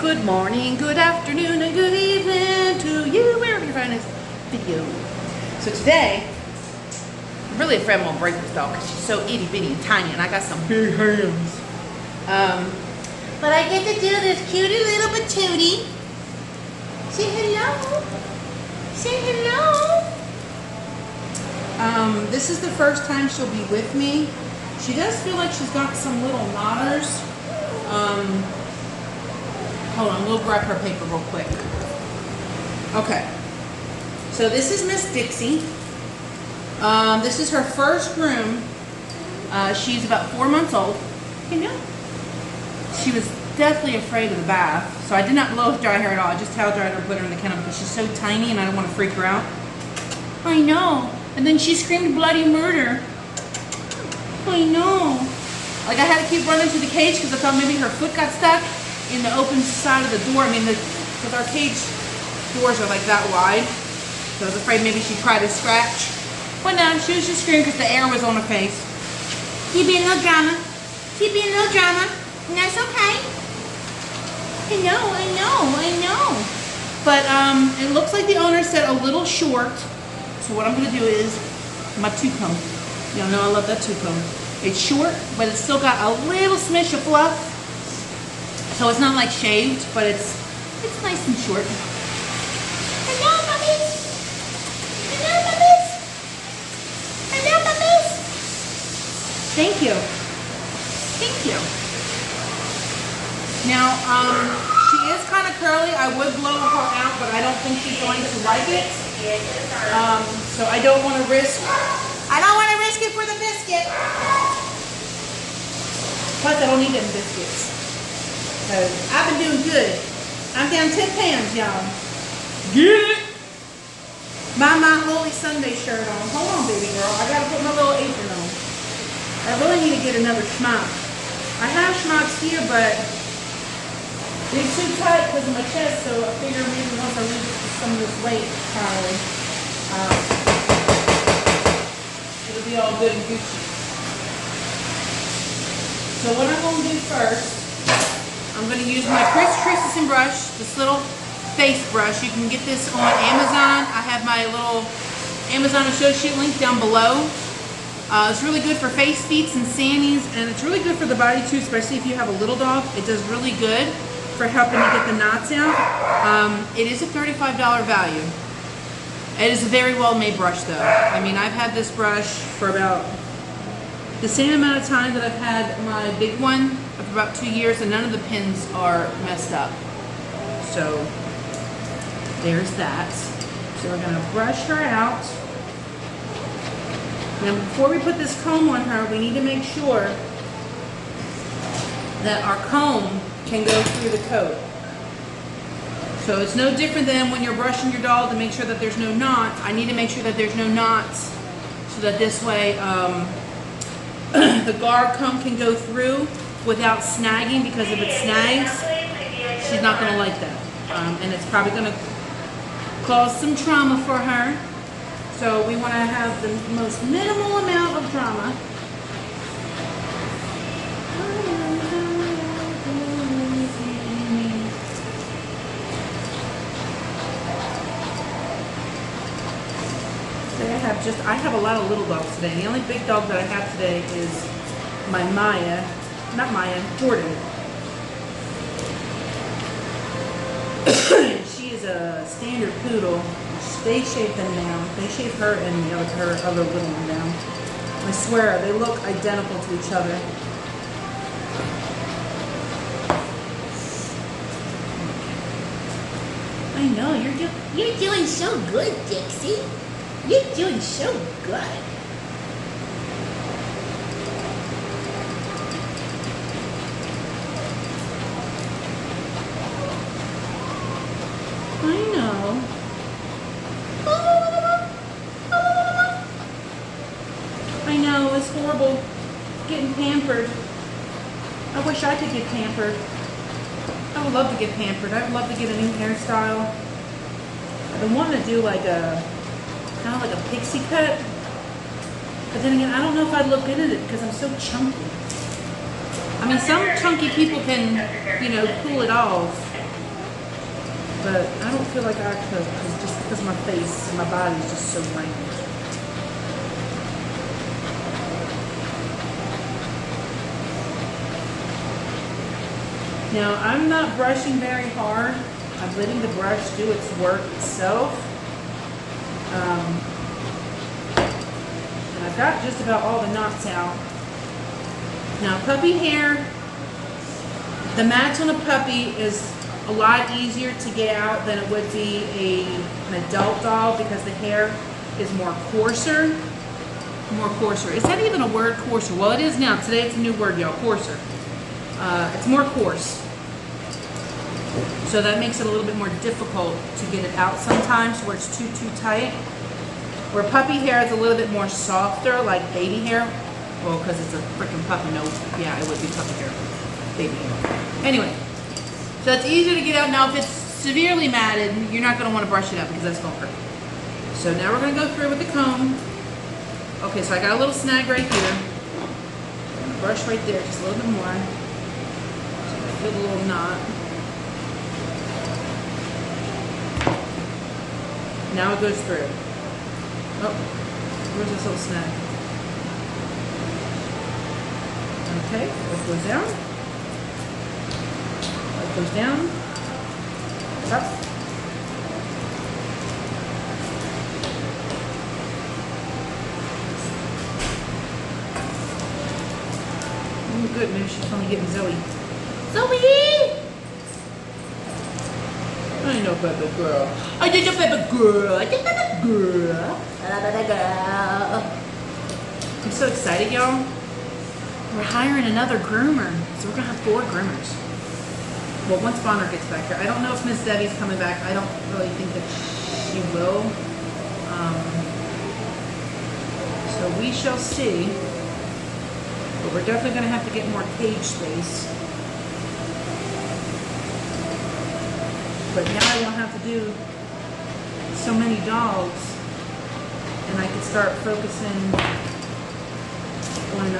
Good morning, good afternoon, and good evening to you, wherever you're finding this video. So today, I'm really afraid I'm gonna break this dog because she's so itty bitty and tiny, and I got some big hands. But I get to do this cutie little patootie. Say hello. Say hello. This is the first time she'll be with me. She does feel like she's got some little knotters. Hold on, we'll grab her paper real quick. Okay. So this is Miss Dixie. This is her first groom. She's about 4 months old. You know? She was deathly afraid of the bath, so I did not blow dry her at all. I just towel dried her and put her in the kennel because she's so tiny and I don't want to freak her out. I know. And then she screamed bloody murder. I know. Like I had to keep running to the cage because I thought maybe her foot got stuck in the open side of the door. I mean, because our cage doors are like that wide. So I was afraid maybe she'd try to scratch. But no, she was just screaming because the air was on her face. Keep being no drama. Keep being no drama. And that's okay. I know. But it looks like the owner said a little short. So what I'm going to do is my two-comb. Y'all know I love that two-comb. It's short, but it's still got a little smish of fluff. So it's not like shaved, but it's nice and short. Hello, puppies. Hello, puppies. Hello, puppies. Thank you. Thank you. Now, she is kind of curly. I would blow her out, but I don't think she's going to like it. So I don't want to risk. I don't want to risk it for the biscuit. Plus, I don't need them biscuits. So I've been doing good. I'm down 10 pounds, y'all. Get it? My Holy Sunday shirt on. Hold on, baby girl. I gotta put my little apron on. I really need to get another Smock. I have Smocks here, but they're too tight because of my chest, so I figure maybe once I lose some of this weight, probably, it'll be all good and Gucci. So what I'm going to do first, I'm going to use my Chris Christensen brush, this little face brush. You can get this on Amazon. I have my little Amazon associate link down below. It's really good for face feets and sannies, and it's really good for the body too, especially if you have a little dog. It does really good for helping to get the knots out. It is a $35 value. It is a very well made brush though. I mean, I've had this brush for about the same amount of time that I've had my big one, for about 2 years, and none of the pins are messed up. So there's that. So we're gonna brush her out. Now before we put this comb on her, we need to make sure that our comb can go through the coat. So it's no different than when you're brushing your dog to make sure that there's no knots. I need to make sure that there's no knots so that this way the guard comb can go through without snagging, because if it snags, she's not going to like that. And it's probably going to cause some trauma for her. So we want to have the most minimal amount of drama. I have a lot of little dogs today. The only big dog that I have today is my Jordan. She is a standard poodle. They shave them down. They shave her and her other little one down. I swear, they look identical to each other. I know, you're doing so good, Dixie. You're doing so good. I know. I know, it's horrible getting pampered. I wish I could get pampered. I would love to get pampered. I would love to get a new hairstyle. I've been wanting to do like a kind of like a pixie cut, but then again, I don't know if I'd look good in it because I'm so chunky. I mean, some chunky people can, you know, pull it off, But I don't feel like I could, just because my face and my body is just so round. Now, I'm not brushing very hard. I'm letting the brush do its work itself. And I've got just about all the knots out. Now, puppy hair, the mats on a puppy is a lot easier to get out than it would be an adult dog because the hair is more coarser. Is that even a word, coarser? Well, it is now. Today it's a new word, y'all, coarser. It's more coarse. So that makes it a little bit more difficult to get it out sometimes where it's too tight. Where puppy hair is a little bit more softer, like baby hair. Well, because it's a freaking puppy. No, yeah, it would be puppy hair. Baby hair. Anyway. So it's easier to get out. Now if it's severely matted, you're not going to want to brush it up because that's going to hurt. So now we're going to go through with the comb. Okay, so I got a little snag right here. I'm going to brush right there just a little bit more. So I feel the little knot. Now it goes through. Oh, where's this little snag? Okay, it goes down. Goes down, up. Oh, good, maybe she's finally getting Zoe. Zoe! I know, baby girl. I did your baby girl. I did baby girl. Baby girl. I'm so excited, y'all. We're hiring another groomer, so we're gonna have 4 groomers. Well, once Bonner gets back here. I don't know if Miss Debbie's coming back. I don't really think that she will. So we shall see. But we're definitely going to have to get more cage space. But now I don't have to do so many dogs. And I can start focusing on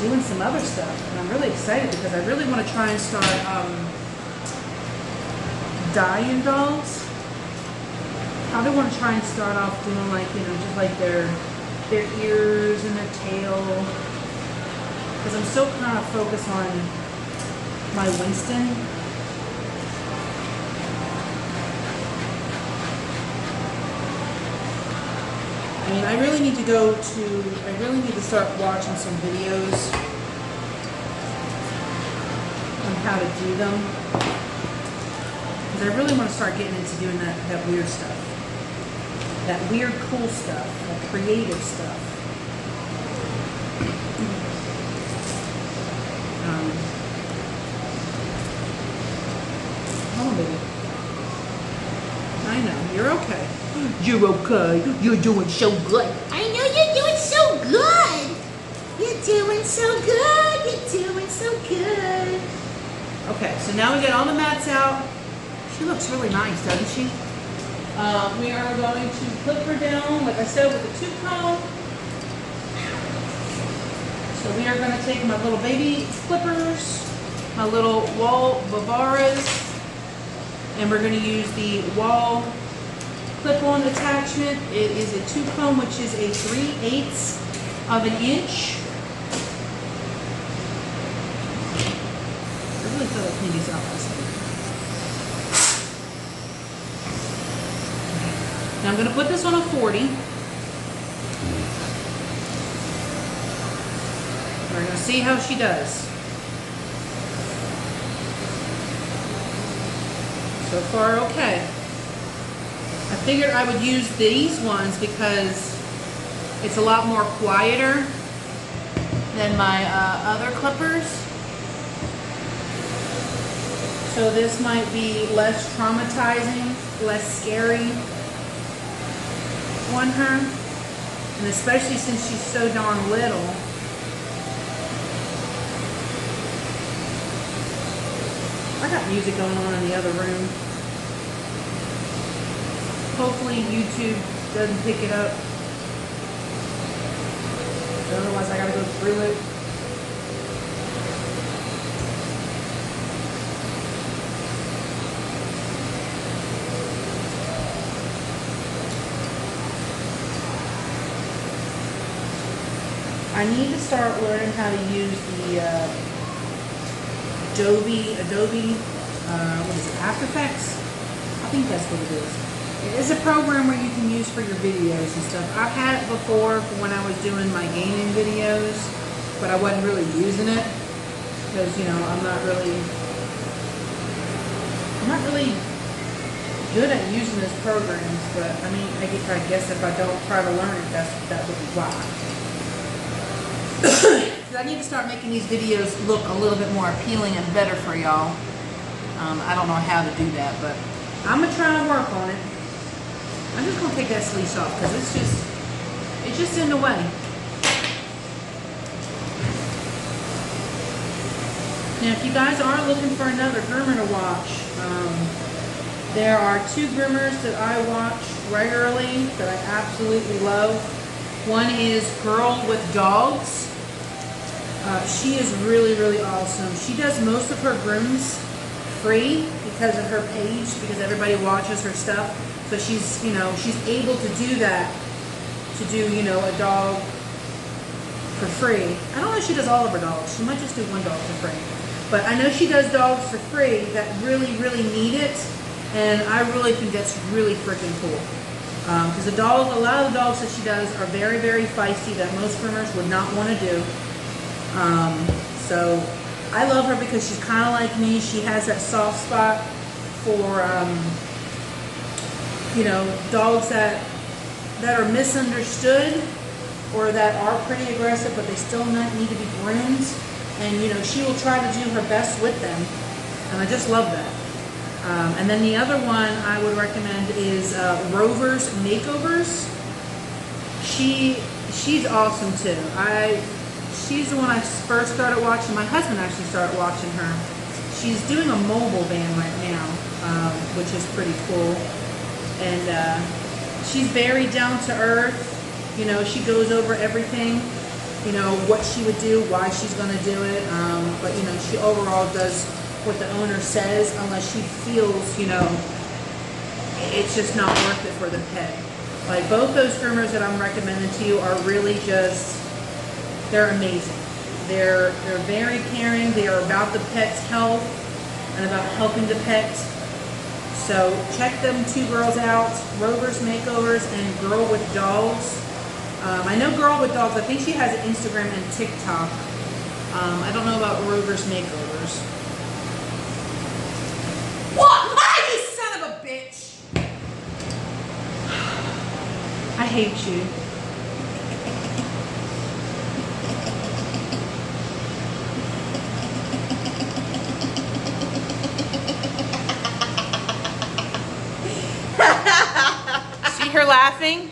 doing some other stuff, and I'm really excited because I really want to try and start dyeing dogs. I do want to try and start off doing like, you know, just like their ears and their tail, because I'm still kind of focused on my Winston. I mean, I really need to start watching some videos on how to do them. Because I really want to start getting into doing that weird stuff. That weird cool stuff. That creative stuff. Hold on, baby. I know, you're okay. You're okay. You're doing so good. I know you're doing so good. You're doing so good. You're doing so good. Okay, so now we get all the mats out. She looks really nice, doesn't she? We are going to clip her down, like I said, with a tooth comb. So we are going to take my little baby clippers, my little wall Bavaras, and we're going to use the wall clip-on attachment. It is a tooth comb, which is a 3/8 of an inch. I really thought I cleaned these out last night. Now I'm going to put this on a 40. We're going to see how she does. So far, okay. I figured I would use these ones because it's a lot more quieter than my other clippers. So this might be less traumatizing, less scary on her. And especially since she's so darn little. I got music going on in the other room. Hopefully YouTube doesn't pick it up. Otherwise I gotta go through it. I need to start learning how to use the Adobe, what is it, After Effects? I think that's what it is. It is a program where you can use for your videos and stuff. I've had it before for when I was doing my gaming videos, but I wasn't really using it because, you know, I'm not really good at using those programs. But I mean, I guess if I don't try to learn it, that would be why. Because I need to start making these videos look a little bit more appealing and better for y'all. I don't know how to do that, but I'm gonna try and work on it. I'm just gonna take that sleeve off because it's just in the way. Now, if you guys are looking for another groomer to watch, there are 2 groomers that I watch regularly that I absolutely love. One is Girl with Dogs. She is really, really awesome. She does most of her grooms free because of her page, because everybody watches her stuff. So she's, you know, she's able to do that, to do, you know, a dog for free. I don't know if she does all of her dogs. She might just do one dog for free. But I know she does dogs for free that really, really need it. And I really think that's really freaking cool. Because a lot of the dogs that she does are very, very feisty that most groomers would not want to do. So I love her because she's kind of like me. She has that soft spot for, you know, dogs that are misunderstood or that are pretty aggressive, but they still need to be groomed. And, you know, she will try to do her best with them. And I just love that. And then the other one I would recommend is Rover's Makeovers. She's awesome too. She's the one I first started watching. My husband actually started watching her. She's doing a mobile van right now, which is pretty cool. And she's very down to earth. You know, she goes over everything. You know, what she would do, why she's going to do it. But, you know, she overall does what the owner says unless she feels, you know, it's just not worth it for the pet. Like both those groomers that I'm recommending to you are really just, they're amazing. They're very caring. They are about the pet's health and about helping the pet. So check them 2 girls out, Rover's Makeovers and Girl with Dogs. I know Girl with Dogs, I think she has an Instagram and TikTok. I don't know about Rover's Makeovers. What? You son of a bitch! I hate you. See her laughing?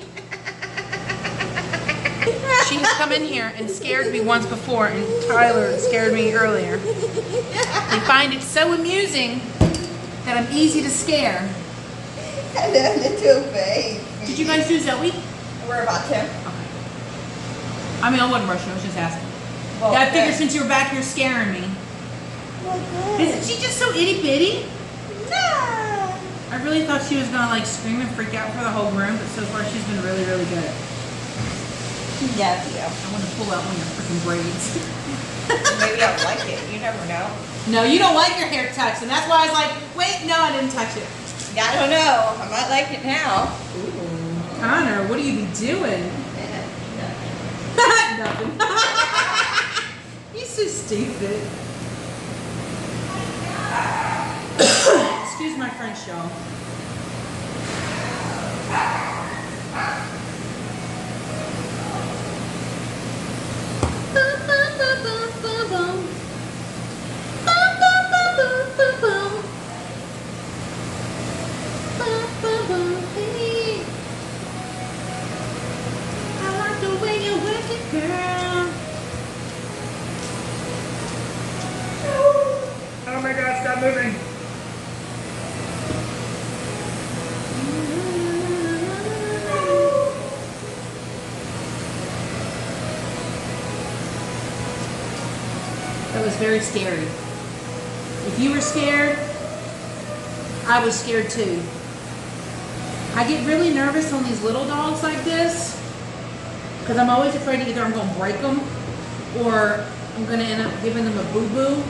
She has come in here and scared me once before, and Tyler scared me earlier. They find it so amusing that I'm easy to scare. Hello, little baby. Did you guys do Zoe? We're about to. Okay. I mean, I wasn't rushing. I was just asking. Well, Yeah, I figured since you were back here scaring me. Well, Isn't she just so itty bitty? no. I really thought she was gonna like scream and freak out for the whole room, but so far she's been really, really good. Yeah, yeah. I want to pull out one of your freaking braids. Maybe I'll like it. You never know. No, you don't like your hair touched, and that's why I was like, wait, no, I didn't touch it. I don't know. I might like it now. Ooh. Connor, what do you be doing? Nothing. He's so stupid. Excuse my French, y'all. I like the way you work it, girl. Oh my God, stop moving. That was very scary. If you were scared, I was scared too. I get really nervous on these little dogs like this because I'm always afraid either I'm going to break them or I'm gonna end up giving them a boo-boo.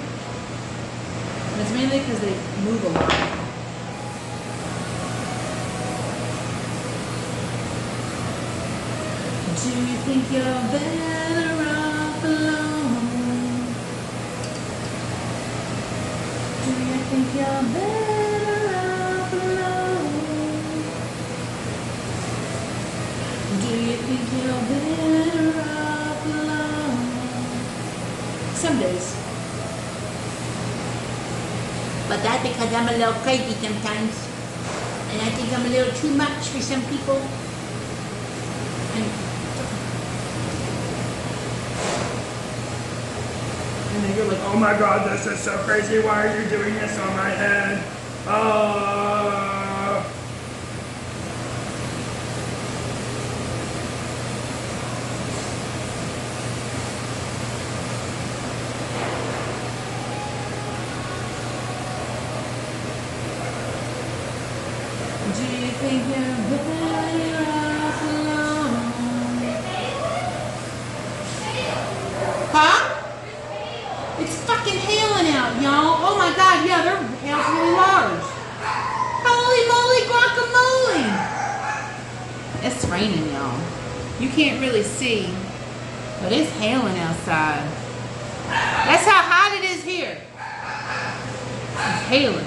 And it's mainly because they move a lot. Do you think you're better off alone? Do you think you're better off alone? Do you think you're better off alone? Some days. But that's because I'm a little crazy sometimes. And I think I'm a little too much for some people. And then you're like, Oh my god, this is so crazy. Why are you doing this on my head? do you think you're better off alone? Huh? It's fucking hailing out, y'all. Oh my god, yeah, their hail's really large. Holy moly guacamole! It's raining, y'all. You can't really see, but it's hailing outside. That's how hot it is here. It's hailing.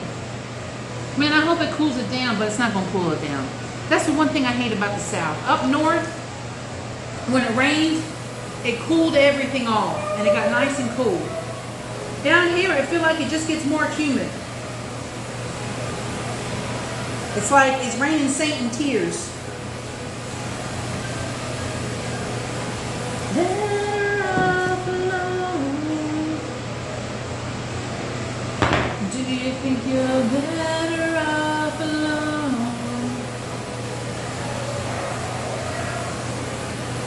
Man, I hope it cools it down, but it's not gonna cool it down. That's the one thing I hate about the South. Up north, when it rained, it cooled everything off, and it got nice and cool. Down here, I feel like it just gets more humid. It's like it's raining Satan tears. Better off alone. Do you think you're better off alone?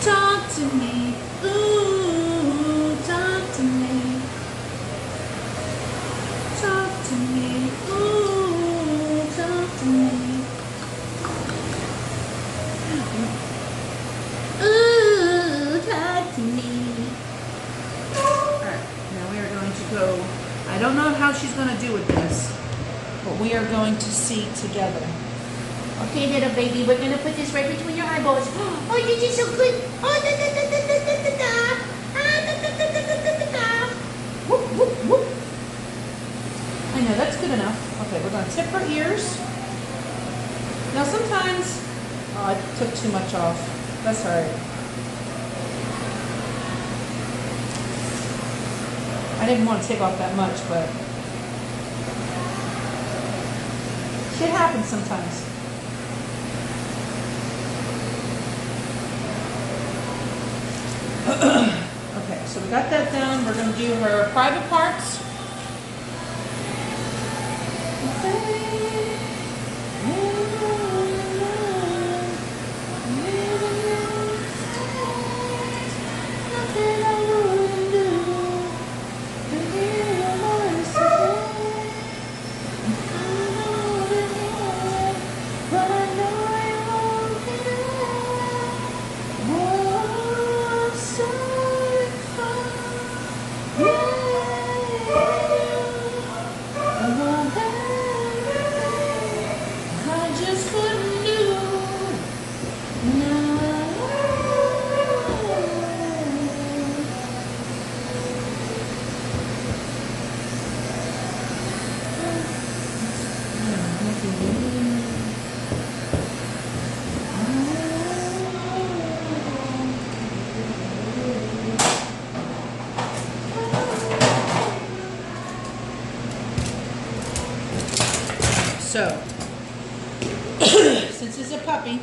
Talk to me. Ooh, talk to me. Talk to me. Ooh, talk to me. Ooh, talk to me. Alright, now we are going to go. I don't know how she's going to do with this, but we are going to see together. Okay, little baby, we're gonna put this right between your eyeballs. Oh, this is so good. Oh, da da da da da da da da. Ah, da da da da da da da da. Whoop, whoop, whoop. I know, that's good enough. Okay, we're going to tip her ears. Now sometimes, oh, I took too much off. That's all right. I didn't want to take off that much, but shit happens sometimes. Okay, so we got that down. We're going to do her private parts. So, since it's a puppy,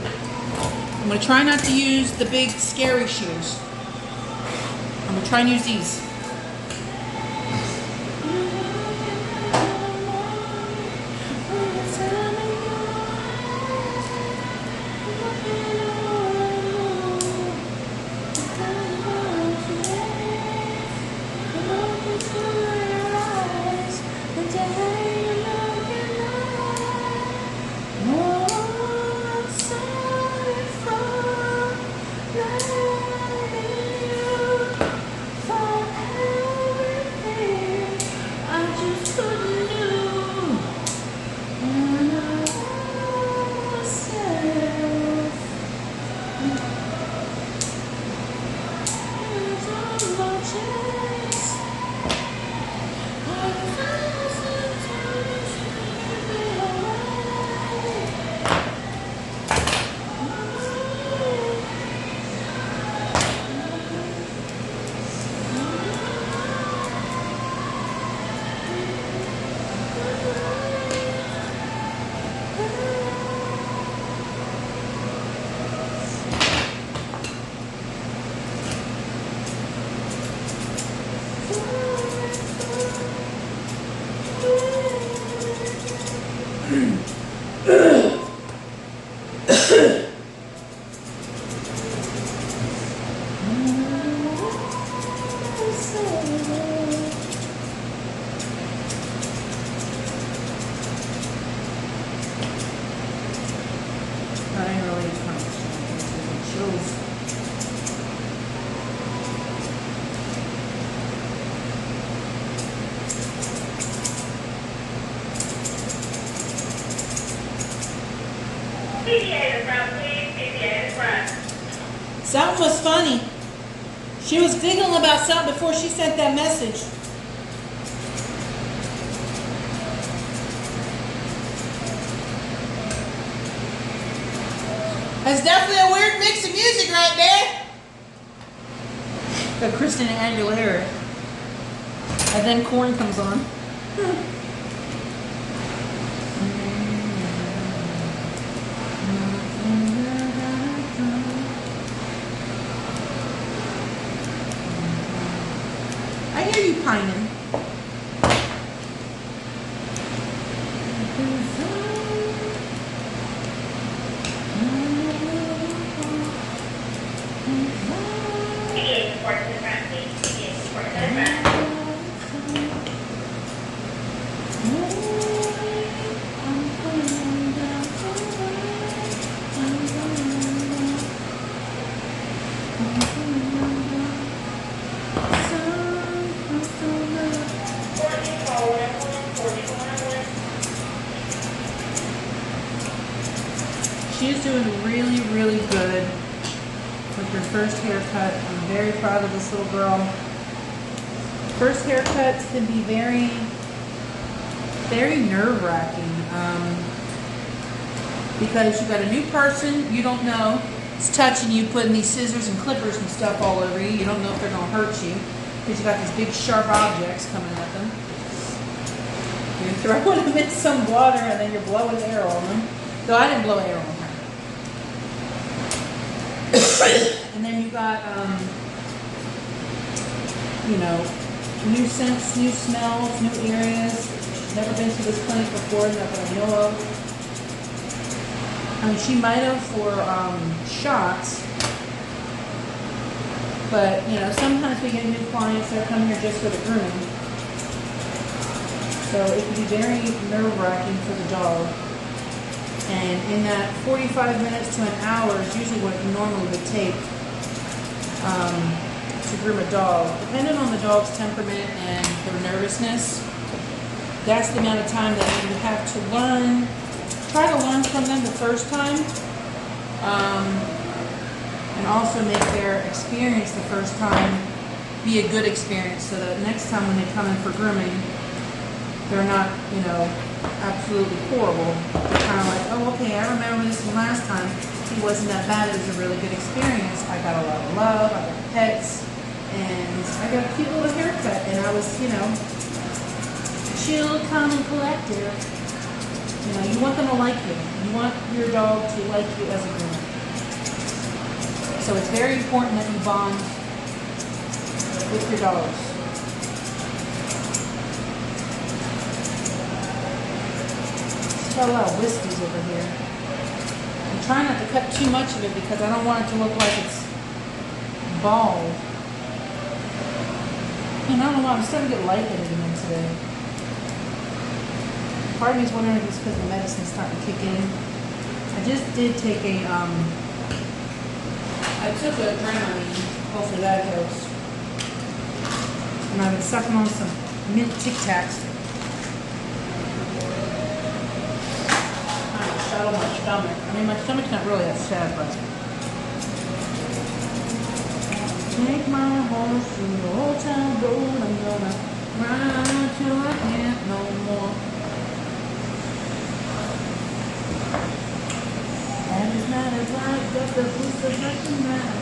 I'm going to try not to use the big scary shears. I'm going to try and use these. Something was funny. She was giggling about something before she sent that message. That's definitely a weird mix of music right there. Got Christina Aguilera. And then Corn comes on. I hear you pining. She's doing really, really good with her first haircut. I'm very proud of this little girl. First haircuts can be very, very nerve-wracking because you got a new person you don't know. It's touching you, putting these scissors and clippers and stuff all over you. You don't know if they're going to hurt you because you got these big sharp objects coming at them. You're throwing them in some water and then you're blowing air on them. Though I didn't blow air on her. And then you got, you know, new scents, new smells, new areas. She's never been to this clinic before, not that I know of. I mean, she might have for shots, but you know, sometimes we get new clients that come here just for the grooming. So it can be very nerve-wracking for the dog. And in that 45 minutes to an hour is usually what it normally would take to groom a dog. Depending on the dog's temperament and their nervousness, that's the amount of time that you have to learn, try to learn from them the first time, and also make their experience the first time be a good experience so that next time when they come in for grooming, they're not, you know, absolutely horrible. They're kind of like, oh, okay, I remember this from last time. He wasn't that bad. It was a really good experience. I got a lot of love. I got pets. And I got a cute little haircut. And I was, you know, chill, calm, and collective. You know, you want them to like you. You want your dog to like you as a groomer. So it's very important that you bond with your dogs. Got a lot of whiskeys over here. I'm trying not to cut too much of it because I don't want it to look like it's bald. And I don't know why I'm starting to get lightheaded again today. Part of me is wondering if it's because the medicine's starting to kick in. I just did take a I took a Dramamine. Hopefully that helps. And I've been sucking on some mint Tic Tacs. Out of my stomach. I mean, my stomach's not really upset, but take my horse to the old town road. I'm gonna ride till I can't no more. And it's not as light, got the boots of nothing now.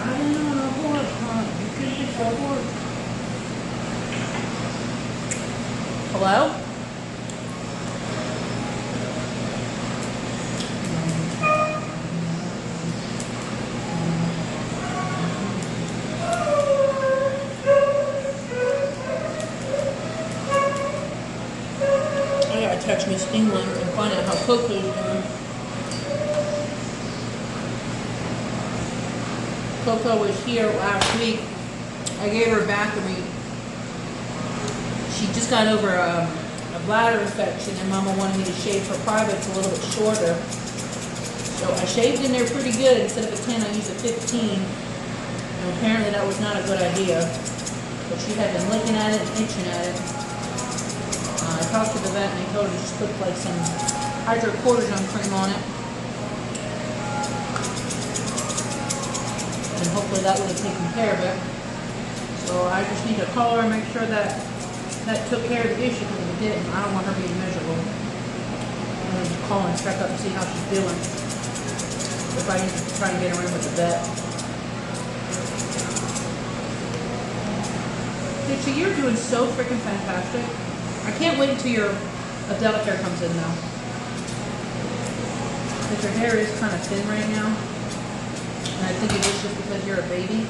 Riding on a horse, huh? You can get your horse. Hello? Touch Miss England and find out how Coco's doing. Coco was here last week. I gave her a bath read. She just got over a bladder infection and Mama wanted me to shave her privates a little bit shorter. So I shaved in there pretty good. Instead of a 10, I used a 15. And apparently that was not a good idea. But she had been looking at it and itching at it. I talked to the vet and they told her to just put like some hydrocortisone cream on it. And hopefully that would have taken care of it. So I just need to call her and make sure that that took care of the issue, because if it didn't, I don't want her being miserable. I'm going to call and check up and see how she's doing. If I need to try and get her in with the vet. Dixie, you're doing so freaking fantastic. I can't wait until your adult hair comes in now. Because your hair is kind of thin right now. And I think it is just because you're a baby.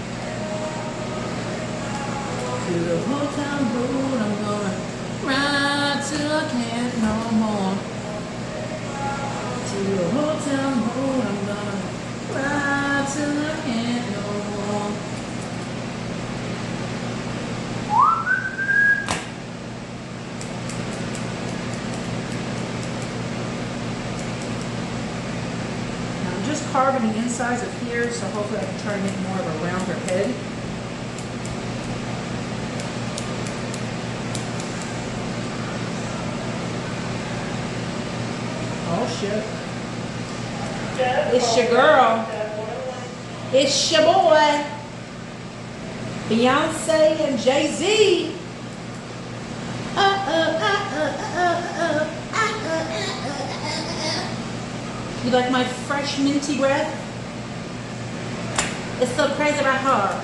To the hotel room, I'm gonna ride till I can't no more. To the hotel room, I'm gonna ride till I can't no more. Now I'm just carving the insides of here, so hopefully I can try and make more of a rounder head. Oh shit. It's your girl. It's your boy. Beyonce and Jay-Z. You like my fresh minty breath? It's so crazy about her.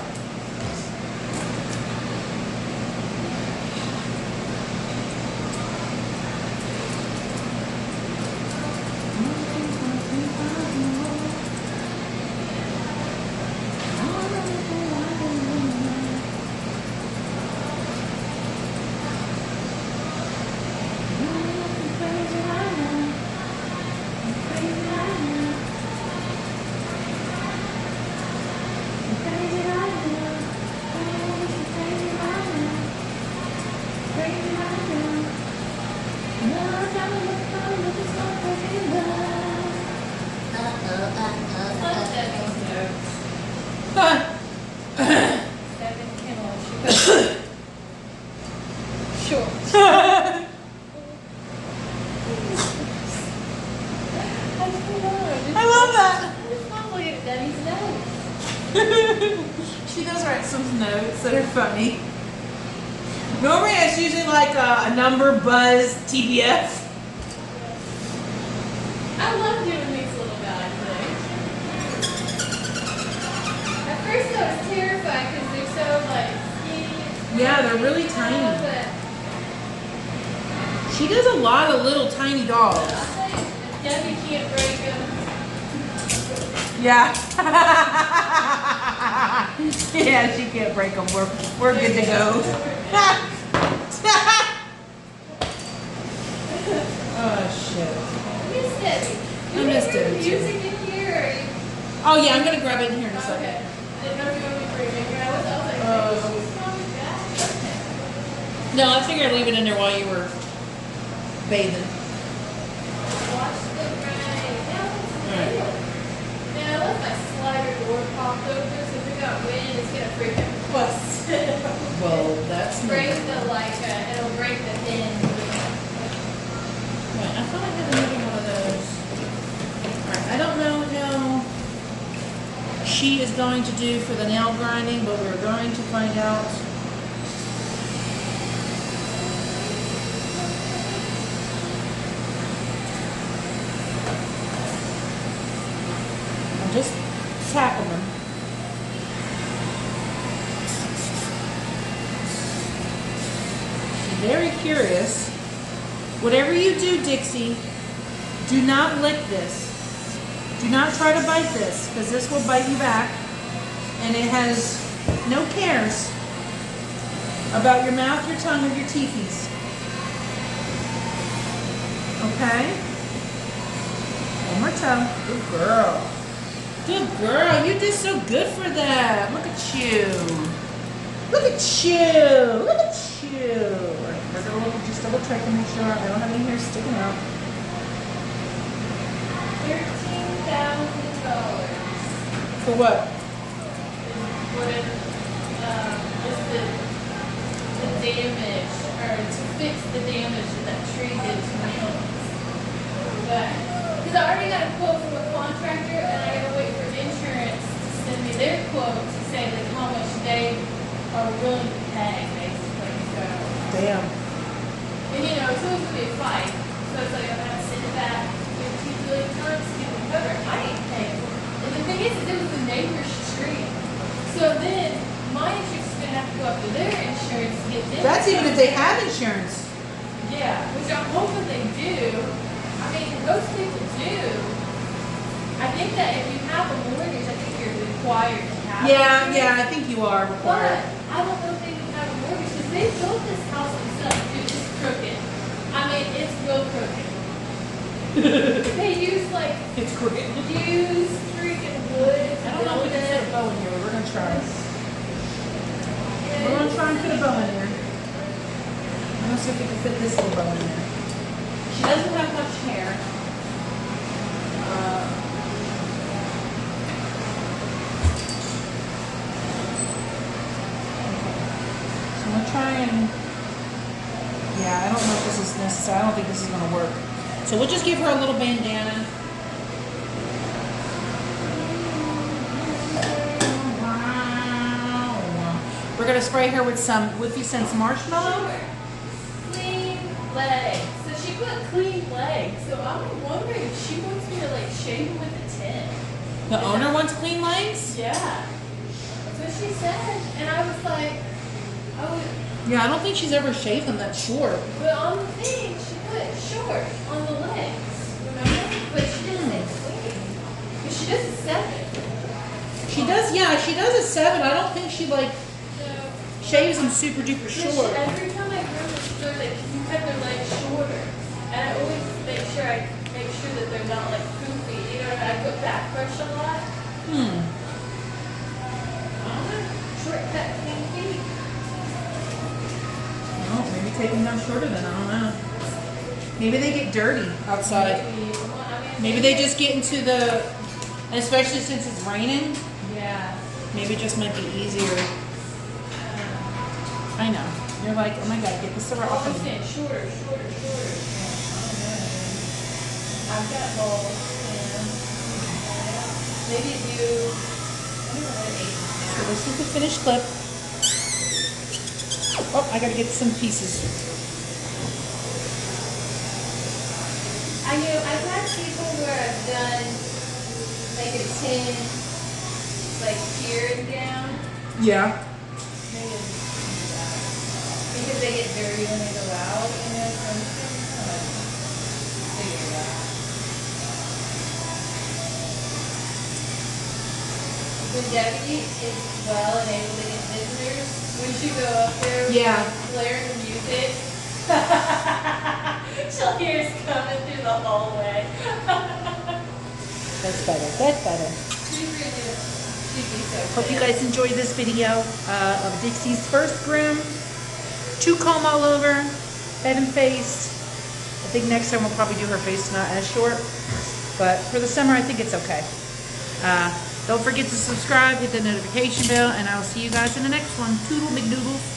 She does write some notes that are funny. Normally it's usually like a number, buzz, TBF. I love doing these little guys. At first I was terrified because they're so like skinny. Yeah, they're really tiny. She does a lot of little tiny dolls. I'll tell you, Debbie can't break them. Yeah. Yeah, she can't break them. We're good to go. Oh shit. Miss Debbie. I miss Debbie too. Music in here, or you? Oh yeah, I'm gonna grab it in here in a second. Okay. I didn't know if you wanted me to bring it in here. I was like, she's probably back. No, I figured I'd leave it in there while you were bathing. Watch the rain. Alright. Man, I left my slider door popped open, so if we got wind, it's gonna freaking bust. Well, that's break nothing. the it'll break the pin. Right, I thought I had another one of those. Alright, I don't know how she is going to do for the nail grinding, but we're going to find out. I'll just tackle them. She's very curious. Whatever you do, Dixie, do not lick this. Do not try to bite this, because this will bite you back. And it has no cares about your mouth, your tongue, or your teethies. Okay? One more time. Good girl. Good girl. You did so good for that. Look at you. Look at you. Look at you. We're going to just double check to make sure I don't have any hair sticking out. $13,000. For what? What is the damage, or to fix the damage that that tree did to my homes. But because I already got a quote from a contractor, and I gotta wait for insurance to send me their quote are willing to pay, basically. So, Damn. and you know, it's always gonna be a fight. So it's like I'm gonna send it back, give it 2 billion times, get it covered. I ain't paying for it. And the thing is, it was the neighbor's street. So then my insurance is gonna have to go up to their insurance to get them. That's even if they have insurance. Yeah, which I'm hoping they do. I mean, most people do. I think that if you have a mortgage, I think you're required to have it. Yeah, I think you are But required. I don't know if they can have a mortgage because they built this house themselves. Dude, it's crooked. I mean, it's real crooked. They use like It's crooked. used freaking wood. I don't know if we can put a bow in here, but we're gonna try. We're gonna try and put a bow in here. I'm gonna see if we can fit this little bow in there. She doesn't have much hair. So I'm gonna try and, yeah, I don't know if this is necessary. I don't think this is gonna work. So we'll just give her a little bandana. We're gonna spray her with some Whippy Sense marshmallow. Clean legs. So she put clean legs. So I'm wondering if she wants me to like shave them with a 10. The owner wants clean legs? Yeah. That's what she said. And I was like, oh, Yeah, I don't think she's ever shaved them that short. but on the thing, she put short on the legs. Remember? But she didn't say clean. Because she does a 7. She does, yeah, she does a 7. I don't think she like So, shaves them super duper short. every time I groom the store, they can cut their legs shorter. And I always make sure that they're not like poofy. You know, I put back brush a lot. Shortcut clean feet. Oh, maybe take them down shorter then, I don't know. Maybe they get dirty outside. Maybe they just get into the, especially since it's raining, Yeah. maybe it just might be easier. I know. You're like, oh my god, get this around. I'm saying shorter. I've got balls. Yeah. Maybe do. I don't know, So this is the finished clip. Oh, I gotta get some pieces. I know I've had people where I've done like a 10, like here and down. Yeah. Maybe I'll just do that. Because they get dirty when they go out, you know, so I'm just gonna kind of figure it out. When Debbie is well and able to get visitors, when she go up there Yeah. with blaring music, she'll hear us coming through the hallway. That's better. That's better. She'd be so Hope you good. guys enjoyed this video of Dixie's first groom. 2 comb all over, head and face. I think next time we'll probably do her face not as short, but for the summer I think it's okay. Don't forget to subscribe, hit the notification bell, and I will see you guys in the next one. Toodle McDoodles.